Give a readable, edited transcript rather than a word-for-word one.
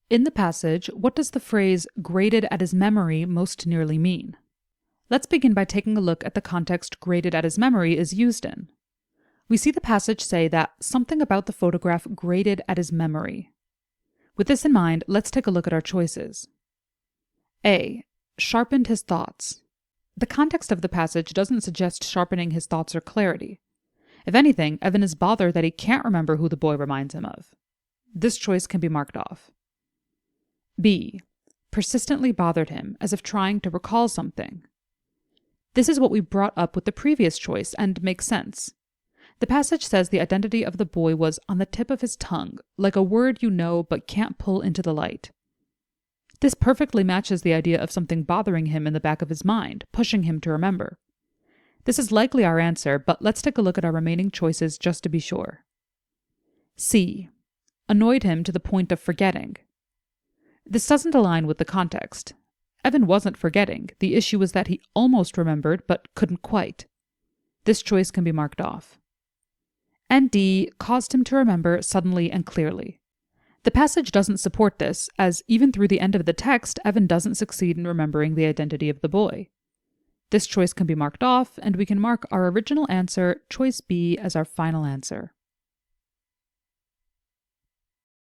In the passage, what does the phrase "graded at his memory" most nearly mean? Let's begin by taking a look at the context "graded at his memory" is used in. We see the passage say that something about the photograph grated at his memory. With this in mind, let's take a look at our choices. A. Sharpened his thoughts. The context of the passage doesn't suggest sharpening his thoughts or clarity. If anything, Evan is bothered that he can't remember who the boy reminds him of. This choice can be marked off. B. Persistently bothered him, as if trying to recall something. This is what we brought up with the previous choice and makes sense. The passage says the identity of the boy was on the tip of his tongue, like a word you know but can't pull into the light. This perfectly matches the idea of something bothering him in the back of his mind, pushing him to remember. This is likely our answer, but let's take a look at our remaining choices just to be sure. C. Annoyed him to the point of forgetting. This doesn't align with the context. Evan wasn't forgetting. The issue was that he almost remembered but couldn't quite. This choice can be marked off. And D. Caused him to remember suddenly and clearly. The passage doesn't support this, as even through the end of the text, Evan doesn't succeed in remembering the identity of the boy. This choice can be marked off, and we can mark our original answer, choice B, as our final answer.